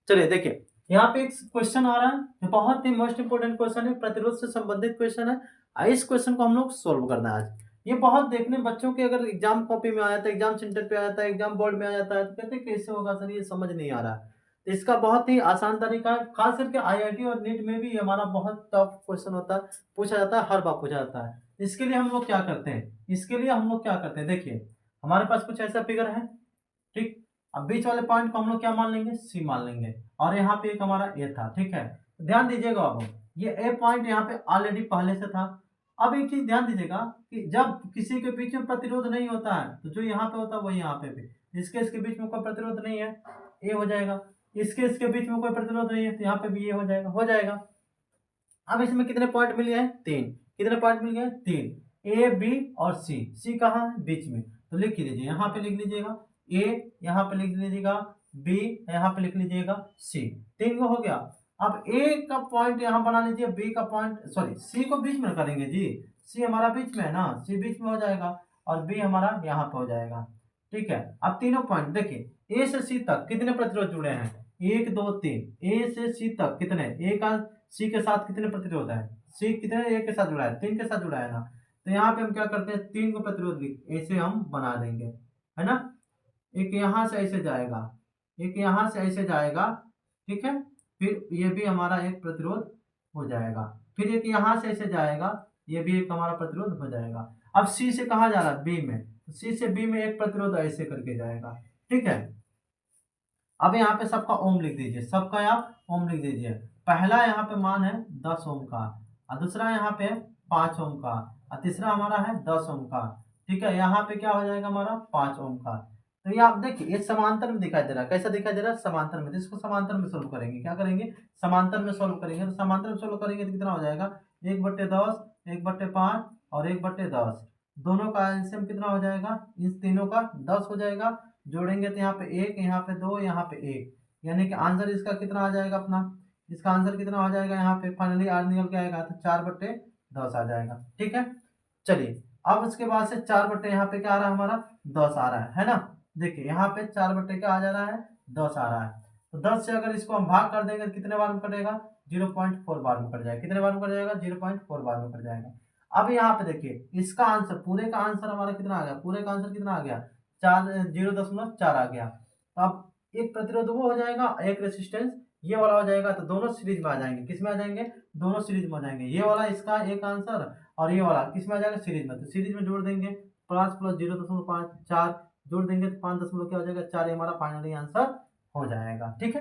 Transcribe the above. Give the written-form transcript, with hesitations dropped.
चलिए देखिए, यहाँ पे एक क्वेश्चन आ रहा है, जो बहुत ही मोस्ट इंपोर्टेंट क्वेश्चन है, प्रतिरोध से संबंधित क्वेश्चन है। इस क्वेश्चन को हम लोग सोल्व करना है आज। ये बहुत देखने बच्चों के अगर एग्जाम कॉपी में आ जाता है, एग्जाम सेंटर पे आ जाता है, एग्जाम बोर्ड में आ जाता है, तो कहते हैं कैसे होगा सर, ये समझ नहीं आ रहा है। तो इसका बहुत ही आसान तरीका है, खास करके आईआईटी और नीट में भी ये हमारा बहुत टफ क्वेश्चन होता है, पूछा जाता है, हर बार पूछा जाता है। इसके लिए हम लोग क्या करते हैं, देखिए, हमारे पास कुछ ऐसा फिगर है, ठीक। अब बीच वाले पॉइंट को हम लोग क्या मान लेंगे, सी मान लेंगे, और यहाँ पे एक हमारा ए था, ठीक है। ध्यान दीजिएगा, अब ये ए पॉइंट यहाँ पे ऑलरेडी पहले से था। अब एक चीज ध्यान दीजिएगा कि जब किसी के बीच में प्रतिरोध नहीं होता है, तो जो यहाँ पे होता है वही यहाँ पे भी। इसके बीच में कोई प्रतिरोध नहीं है, ए हो जाएगा। इसके बीच में कोई प्रतिरोध नहीं है, तो यहाँ पे भी ये हो जाएगा। अब इसमें कितने पॉइंट मिल गए, तीन। कितने पॉइंट मिल गए, तीन। ए बी और सी। सी कहाँ है, बीच में, तो लिख लीजिए, यहाँ पे लिख लीजिएगा ए, यहाँ पे लिख लीजिएगा बी, यहाँ पे लिख लीजिएगा सी। तीन को हो गया। अब ए का पॉइंट यहाँ बना लीजिए, बी का पॉइंट, सॉरी, सी को बीच में करेंगे जी। सी हमारा बीच में है ना, सी बीच में हो जाएगा, और बी हमारा यहाँ पे हो जाएगा, ठीक है। अब तीनों पॉइंट देखिए, ए से सी तक कितने प्रतिरोध जुड़े हैं, एक दो तीन। ए से सी तक कितने, ए का सी के साथ कितने प्रतिरोध है, सी कितने, ए के साथ जुड़ा है, तीन के साथ जुड़ा है ना। तो यहाँ पे हम क्या करते हैं, तीन को प्रतिरोध ऐसे हम बना देंगे, है ना। एक यहाँ से ऐसे जाएगा, एक यहाँ से ऐसे जाएगा, ठीक है। फिर ये भी हमारा एक प्रतिरोध हो जाएगा। फिर एक यहाँ से ऐसे जाएगा, ये भी एक हमारा प्रतिरोध हो जाएगा। अब सी से कहाँ जा रहा है, बी में, तो सी से बी में एक प्रतिरोध ऐसे करके जाएगा, ठीक है। अब यहाँ पे सबका ओम लिख दीजिए, सबका आप ओम लिख दीजिए। पहला यहाँ पे मान है 10 ओम का, और दूसरा यहाँ पे 5 ओम का, और तीसरा हमारा है 10 ओम का, ठीक है। यहाँ पे क्या हो जाएगा हमारा, 5 ओम का। तो ये आप देखिए, ये समांतर में दिखाई दे रहा है, कैसा दिखाई दे रहा है, समांतर में। तो इसको समांतर में सोल्व करेंगे, क्या करेंगे, समांतर में सोल्व करेंगे। तो समांतर में सोल्व करेंगे तो कितना हो जाएगा, 1/10, 1/5 और 1/10। दोनों का एलसीएम कितना हो जाएगा, इन तीनों का 10 हो जाएगा। जोड़ेंगे तो यहाँ पे एक, यहाँ पे दो, यहाँ पे एक, यानी कि आंसर इसका कितना आ जाएगा अपना, इसका आंसर कितना हो जाएगा, यहाँ पे फाइनली आर निकल के आएगा, तो 4/10 आ जाएगा, ठीक है। चलिए, अब उसके बाद से 4 बट्टे यहाँ पे क्या आ रहा है हमारा, 10 आ रहा है ना। देखिए यहाँ पे 4 बट्टे क्या आ जा रहा है, 10 आ रहा है। तो 10 से अगर इसको हम भाग कर देंगे तो कितने बार में कटेगा, 0.4 बार में कट जाएगा। कितने बार में कट जाएगा, 0.4 बार में कट जाएगा। अब यहाँ पे देखिए, इसका आंसर, पूरे का आंसर हमारा कितना आ गया, पूरे का आंसर कितना आ गया, 0.4 आ गया। तो अब एक प्रतिरोध वो हो जाएगा, एक रेसिस्टेंस ये वाला हो जाएगा, तो दोनों सीरीज में आ जाएंगे। किस में आ जाएंगे, दोनों सीरीज में आ जाएंगे। ये वाला इसका एक आंसर, और ये वाला किस में आ जाएगा, सीरीज में। तो सीरीज में जोड़ देंगे, 5 + 0.5 4, जोड़ देंगे तो 5 दशमलव क्या हो जाएगा, 4, हमारा फाइनली आंसर हो जाएगा, ठीक है।